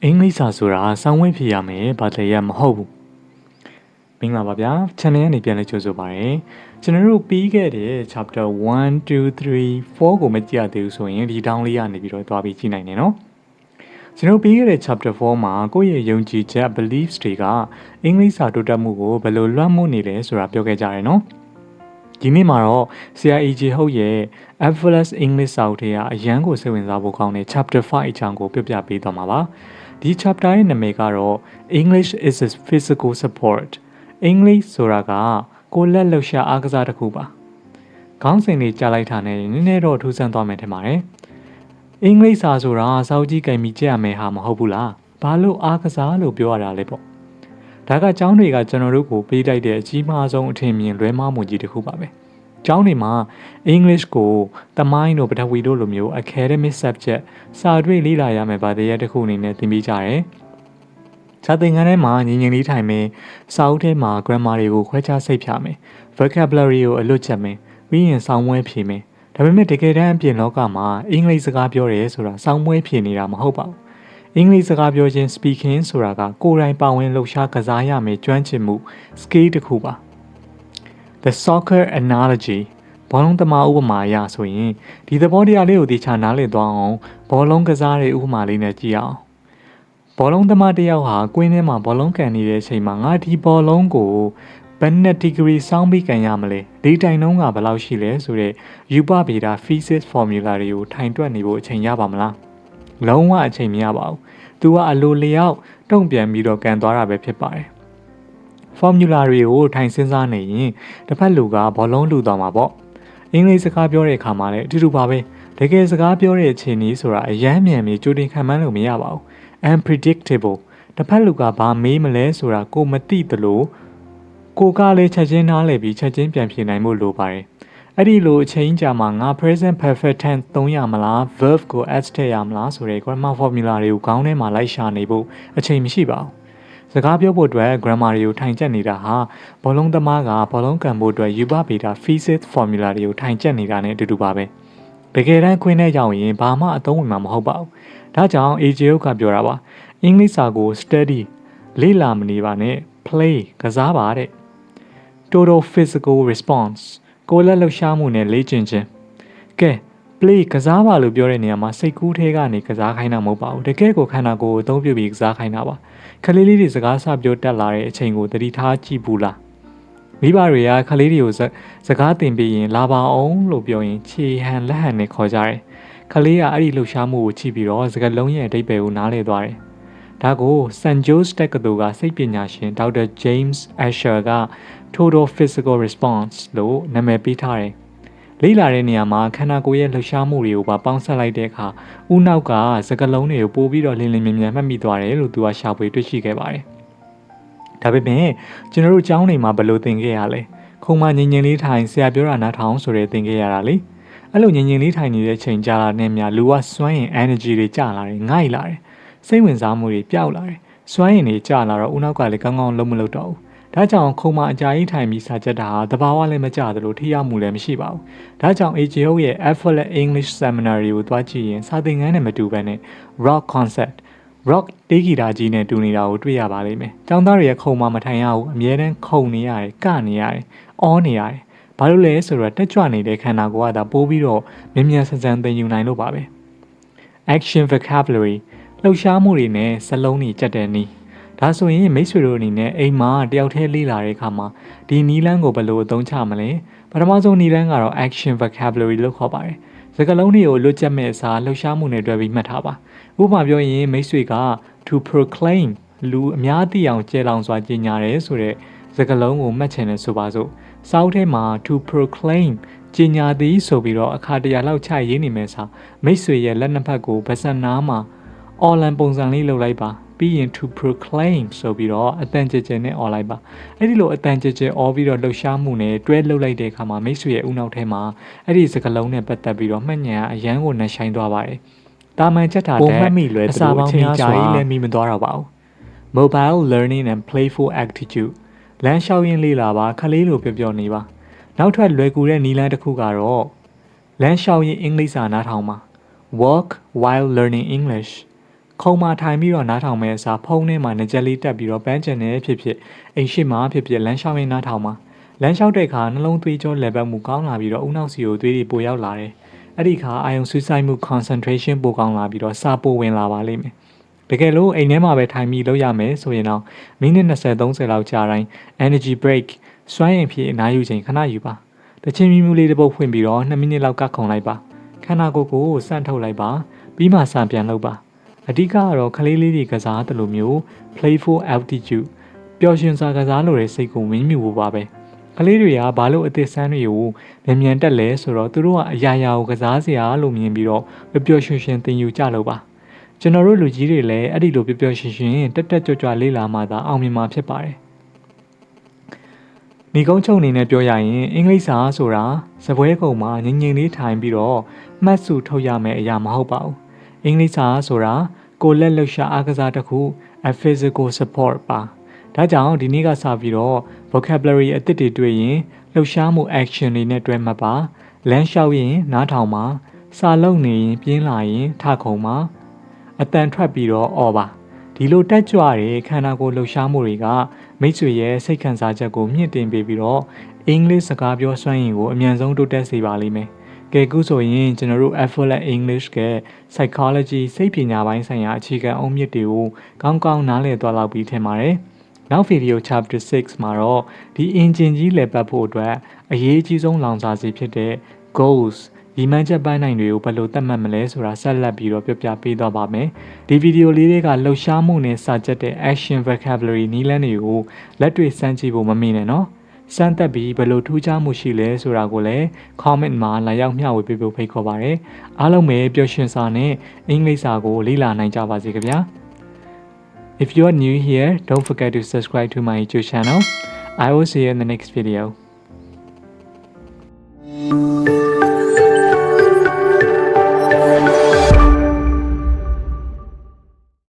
အင်္ဂလိပ်စာဆိုတာစောင်းဝင်းဖြစ်ရမယ်ဘာတရမဟုတ်ဘူးမင်္ဂလာပါဗျာ channel ကနေပြန်လဲကြိုဆိုပါရစေကျွန်တော်တို့ပြီးခဲ့တဲ့ chapter 1 2 3 4ကိုမကြည့်ရသေးဘူးဆိုရင်ဒီတောင်းလေးကနေပြီးတော့တွားပြီးကြည့်နိုင်တယ်နော်ကျွန်တော်ပြီးခဲ့တဲ့ chapter 4မှာကိုယ့်ရဲ့ယုံကြည်ချက် beliefs တွေကအင်္ဂလိပ်စာတိုးတက်မှုကိုဘယ်လိုလွှမ်းမိုးနေလဲဆိုတာပြောခဲ့ကြရတယ်နော်ဒီနေ့မှာတော့ဆရာ AJ ဟုတ်ရဲ့ Effortless English စာအုပ်ထဲကအရန်ကိုစိတ်ဝင်စားဖို့ကောင်းတဲ့ chapter 5အကြောင်းကိုပြပြပေးသွားမှာပါဒီ chapter ရဲ့နာမည်ကတော့ English is a physical support English ဆိုတာကကိုယ်လက်လှုပ်ရှားအားကစားတစ်ခုပါခေါင်းစဉ်လေးကြားလိုက်တာနဲ့နည်းနည်းတော့ထူးဆန်းသွားမယ်ထင်ပါတယ်အင်္ဂလိပ်စာဆိုတာစောက်ကြီးကင်ပြီးကြည့်ရမယ်ဟာမဟုတ်ဘူးလားဘာလို့အားကစားလို့ပြောရတာလဲပေါ့ဒါကကျောင်းတွေကကျွန်တော်တို့ကိုပေးလိုက်တဲ့အကြီးမားဆုံးအထင်မြင်လွဲမှားမှုကြီးတစ်ခုပါပဲကျောင်းတွေမှာ English ကိုသမိုင်းတို့ပထဝီတို့လိုမျိုး academic subject စာတွေ့လေ့လာရမယ်ဗာတရားတစ်ခုအနေနဲ့သင်ပေးကြတယ်စာသင်ခန်းထဲမှာငြင်းငြင်းလေးထိုင်မယ်စာအုပ်ထဲမှာ grammar တွေကိုခွဲခြားစိတ်ဖြာမယ် vocabulary ကိုအလွတ်ချက်မယ်ပြီးရင်ဆောင်းမွဲဖြေမယ်ဒါပေမဲ့တကယ်တမ်းအပြင်လောကမှာအင်္ဂလိပ်စကားပြောရဲဆိုတာဆောင်းမွဲဖြေနေတာမဟုတ်ပါဘူးအင်္ဂလိပ်စကားပြောခြင်း speaking ဆိုတာကကိုယ်တိုင်ပါဝင်လှုပ်ရှားကစားရမယ်ကျွမ်းကျင်မှု skill တစ်ခုပါ The soccer analogy ဘောလုံးသမားဥပမာအရဆိုရင်ဒီသဘောတရားလေးကိုသိချနားလည်သွားအောင်ဘောလုံးကစားတဲ့ဥပမာလေးနဲ့ကြည့်အောင်ဘောလုံးသမားတစ်ယောက်ဟာကွင်းထဲမှာဘောလုံးကန်နေတဲ့အချိန်မှာငါဒီဘောလုံးကိုဘယ်နှစ်ဒီဂရီစောင်းပြီးကန်ရမလဲဒီတိုင်နှုန်းကဘယ်လောက်ရှိလဲဆိုတဲ့ယူပဗေဒ physics formula တွေကိုထိုင်တွက်နေဖို့အချိန်ရပါမလားလုံးဝအချိန်မရပါဘူးသူကအလိုလျောက်တုံ့ပြန်ပြီးတော့ကန်သွားတာပဲဖြစ်ပါတယ်formula တွေကိုထိုင်စဉ်းစားနေရင်တစ်ဖက်လူကဘောလုံးလူသွားမှာပေါ့အင်္ဂလိပ်စကားပြောတဲ့အခါမှာလည်းအတူတူပါပဲတကယ်စကားပြောတဲ့အခြေအနေဆိုတာအယမ်းမြန်ပြီးကြိုတင်ခံမှန်းလို့မရပါဘူး unpredictable တစ်ဖက်လူကဘာမေးမလဲဆိုတာကိုမသိသလိုကိုကလည်းချက်ချင်းနားလည်ပြီးချက်ချင်းပြန်ဖြေနိုင်ဖို့လိုပါတယ်အဲ့ဒီလိုအချိန်ကြာမှာငါ present perfect tense သုံးရမလား verb ကို s ထည့်ရမလားဆိုတဲ့ grammar formula တွေကိုခေါင်းထဲမှာလိုက်ရှာနေဖို့အချိန်မရှိပါဘူးစကားပြောဖို့အတွက် grammar တွေကိုထိုင်ကျက်နေတာဟာဘောလုံးသမားကဘောလုံးကန်ဖို့အတွက်ယူပဗေဒ physics formula တွေကိုထိုင်ကျက်နေတာနဲ့အတူတူပါပဲတကယ်တမ်းခွင်းထဲရောက်ရင်ဘာမှအသုံးဝင်မှာမဟုတ်ပါဘူးဒါကြောင့် AJ ကပြောတာပါအင်္ဂလိပ်စာကို study လေ့လာမနေပါနဲ့ play ကစားပါတဲ့ total physical response ကိုယ်လက်လှုပ်ရှားမှုနဲ့လေ့ကျင့်ခြင်းကဲ play ကစားပါလို့ပြောတဲ့နေရာမှာစိတ်ကူးထဲကနေကစားခိုင်းတာမဟုတ်ပါဘူးတကယ်ကိုခန္ဓာကိုယ်ကိုအသုံးပြုပြီးကစားခိုင်းတာပါခလေးလေးတွေစကားစပြောတက်လာတဲ့အချိန်ကိုသတိထားကြည့်ဘူးလားမိဘတွေကခလေးတွေကိုစကားသင်ပေးရင်လာပါအောင်လို့ပြောရင်ခြေဟန်လက်ဟန်နဲ့ခေါ်ကြတယ်ခလေးကအဲ့ဒီလှုပ်ရှားမှုကိုကြည့်ပြီးတော့စကားလုံးရဲ့အဓိပ္ပာယ်ကိုနားလည်သွားတယ်ဒါကို St. Joe's တက္ကသိုလ်ကစိတ်ပညာရှင် Dr. James Asher က Total Physical Response လို့နာမည်ပေးထားတယ်လေ့လာတဲ့နေရာမှာခန္ဓာကိုယ်ရဲ့လှုပ်ရှားမှုတွေကိုပါပေါင်းစပ်လိုက်တဲ့အခါဦးနောက်ကစကားလုံးတွေကိုပို့ပြီးတော့လင်းလင်းမြန်မြန်မှတ်မိသွားတယ်လို့သူကရှာဖွေတွေ့ရှိခဲ့ပါတယ်။ဒါပေမဲ့ကျွန်တော်တို့ကျောင်းတွေမှာဘယ်လိုသင်ခဲ့ရလဲ။ခုံမငြင်ငြင်လေးထိုင်ဆရာပြောတာနားထောင်ဆိုတဲ့သင်ခဲ့ရတာလေ။အဲ့လိုငြင်ငြင်လေးထိုင်နေတဲ့အချိန်ကြာလာတဲ့မြလူကစွမ်းရင် energy တွေကျလာတယ်ငိုက်လာတယ်စိတ်ဝင်စားမှုတွေပျောက်လာတယ်စွမ်းရင်တွေကျလာတော့ဦးနောက်ကလည်းကောင်းကောင်းလုံးမလုပ်တော့ဘူးဒါကြောင့်ခုံမအကြာကြီးထိုင်ပြီးစာချက်တာဟာတဘာဝလည်းမကျသလိုထိရောက်မှုလည်းမရှိပါဘူး။ဒါကြောင့် AJ ရဲ့ Effortless English Seminar ကိုသွားကြည့်ရင်စာသင်ခန်းနဲ့မတူဘဲနဲ့ rock concept rock တေးဂီတာကြီးနဲ့တူနေတာကိုတွေ့ရပါလိမ့်မယ်။ကျောင်းသားတွေရဲ့ခုံမမထိုင်ရဘူးအမြဲတမ်းခုံနေရတယ်ကနေရတယ်အောနေရတယ်။ဘာလို့လဲဆိုတော့တက်ကြွနေတဲ့ခန္ဓာကိုယ်ကဒါပိုးပြီးတော့မြင်မြန်ဆန်ဆန်သင်ယူနိုင်လို့ပါပဲ။ Action vocabulary လှုပ်ရှားမှုတွေနဲ့စလုံးတွေကြက်တဲ့နည်းဒါဆိုရင်မိတ်ဆွေတို့အနေနဲ့အိမ်မှာတယောက်တည်းလေ့လာတဲ့အခါမှာဒီနီလန်းကိုဘယ်လိုအသုံးချမလဲပထမဆုံးနီလန်းကတော့ action vocabulary လို့ခေါ်ပါတယ်စကားလုံးတွေကိုလွတ်ကျက်မဲ့အစားလှုပ်ရှားမှုနဲ့တွဲပြီးမှတ်ထားပါဥပမာပြောရင်မိတ်ဆွေက to proclaim လူအများသိအောင်ကျယ်လောင်စွာကြေညာတယ်ဆိုတဲ့စကားလုံးကိုမှတ်ချင်တယ်ဆိုပါစို့စာအုပ်ထဲမှာ to proclaim ကြေညာသည်ဆိုပြီးတော့အခါတရလောက်ချရေးနေမယ်စာမိတ်ဆွေရဲ့လက်နှစ်ဖက်ကိုဗစနားမှာ online ပုံစံလေးလုပ်လိုက်ပါပြီးရင် to proclaim ဆိုပြီးတော့အတန်ကြဲကြဲနဲ့អော်လိုက်ပါအဲ့ဒီလိုအတန်ကြဲကြဲអော်ပြီးတော့လှုပ်ရှားမှုနဲ့တွဲလှုပ်လိုက်တဲ့အခါမှာမိတ်ဆွေရဲ့ဦးနောက်ထဲမှာအဲ့ဒီစကားလုံးနဲ့ပတ်သက်ပြီးတော့မှတ်ဉာဏ်အရန်ကိုနှဆိုင်သွားပါတယ်တာမန်ချက်တာတဲ့အစာပေါင်းများစွာလည်းမိမသွားတော့ပါဘူး mobile learning and playful attitude လမ်းလျှောက်ရင်းလေးလာပါခလေးလိုပြောနေပါနောက်ထပ်လွယ်ကူတဲ့နည်းလမ်းတစ်ခုကတော့လမ်းလျှောက်ရင်းအင်္ဂလိပ်စာနားထောင်ပါ walk while learning English ခုံမာထိုင်ပြီးတော့နားထောင်မဲ့အစားဖုန်းထဲမှာငကြက်လေးတက်ပြီးတော့ပန်းချင်နေဖြစ်ဖြစ်အိမ်ရှိမှဖြစ်ဖြစ်လမ်းလျှောက်ရင်းနားထောင်မှာလမ်းလျှောက်တဲ့အခါနှလုံးသွေးကြောလည်ပတ်မှုကောင်းလာပြီးတော့ဦးနှောက်စီကိုသွေးတွေပိုရောက်လာတယ်အဲ့ဒီအခါအာယုံဆွေးဆိုင်မှု concentration ပိုကောင်းလာပြီးတော့စာပိုဝင်လာပါလိမ့်မယ်တကယ်လို့အိမ်ထဲမှာပဲထိုင်ပြီးလုပ်ရမယ်ဆိုရင်တော့မိနစ်20-30လောက်ကြာတိုင်း energy break စွမ်းအင်ဖြည့်အနားယူချိန်ခဏယူပါတချင်မြူးမြူးလေးတစ်ပုတ်ဖွင့်ပြီးတော့2မိနစ်လောက်ကခုန်လိုက်ပါခန္ဓာကိုယ်ကိုစန့်ထုတ်လိုက်ပါပြီးမှစပြန်လုပ်ပါအဓိကကတော့ကလေးလေးတွေကစားတယ်လို့မျိုး playful attitude ပျော်ရွှင်စွာကစားလို့တဲ့စိတ်ကိုဝင်းမြူဖို့ပါပဲကလေးတွေကဘာလို့အသစ်ဆန်းတွေကိုမြန်တက်လဲဆိုတော့သူတို့ကအရာရာကိုကစားစရာလို့မြင်ပြီးတော့ပျော်ရွှင်ရွှင်သင်ယူကြလို့ပါကျွန်တော်တို့လူကြီးတွေလည်းအဲ့ဒီလိုပျော်ပျော်ရွှင်ရွှင်တက်ကြွကြွလေးလာမှသာအောင်မြင်မှာဖြစ်ပါတယ်မိကုန်းချုပ်အနေနဲ့ပြောရရင်အင်္ဂလိပ်စာဆိုတာစပွဲကုံမှာငြိမ်ငြိမ်လေးထိုင်ပြီးတော့မှတ်စုထုတ်ရမယ့်အရာမဟုတ်ပါဘူးအင်္ဂလိပ်စာဆိုတာကိုယ်လက်လှုပ်ရှားအားကစားတစ်ခု a physical support ပါဒါကြောင့်ဒီနေ့ကစပြီးတော့ vocabulary အသစ်တွေတွေ့ရင်လှုပ်ရှားမှု action တွေနဲ့တွဲမှတ်ပါလမ်းလျှောက်ရင်နားထောင်ပါစာလုံးနေရင်ပြင်းလာရင်ထခုံပါအတန်ထွက်ပြီးတော့အော်ပါဒီလိုတက်ကြွတဲ့ခန္ဓာကိုယ်လှုပ်ရှားမှုတွေကမိတ်ဆွေရဲ့စိတ်ခံစားချက်ကိုမြင့်တင်ပေးပြီးတော့အင်္ဂလိပ်စကားပြောစွမ်းရည်ကိုအမြန်ဆုံးတိုးတက်စေပါလိမ့်မယ်ကဲခုဆိုရင်ကျွန်တော်တို့ Effortless English က psychology စိတ်ပညာပိုင်းဆိုင်ရာအခြေခံအုတ်မြစ်တွေကိုကောင်းကောင်းနားလည်သွားလောက်ပြီးထင်ပါတယ်နောက်ဗီဒီယို chapter 6မှာတော့ဒီ engine ကြီးလည်ပတ်ဖို့အတွက်အရေးအကြီးဆုံးလောင်စာဆီဖြစ်တဲ့ goals ဒီမှန်ချက်ပိုင်းနိုင်တွေကိုဘယ်လိုသတ်မှတ်မလဲဆိုတာဆက်လက်ပြီးတော့ပြပြပေးသွားပါမယ်ဒီဗီဒီယိုလေးတွေကလှုပ်ရှားမှုနဲ့စာချက်တဲ့ action vocabulary နည်းလမ်းတွေကိုလက်တွေ့စမ်းကြည့်ဖို့မမေ့နဲ့နော်စမ်းသပ်ပြီးဘယ်လိုထူးခြားမှုရှိလဲဆိုတာကိုလည်း comment မှာလာရောက်မျှဝေပေးဖို့ဖိတ်ခေါ်ပါရစေအားလုံးပဲပျော်ရွှင်စွာနဲ့အင်္ဂလိပ်စာကိုလေ့လာနိုင်ကြပါစေခင်ဗျာIf you are new here, don't forget to subscribe to my YouTube channel. I will see you in the next video.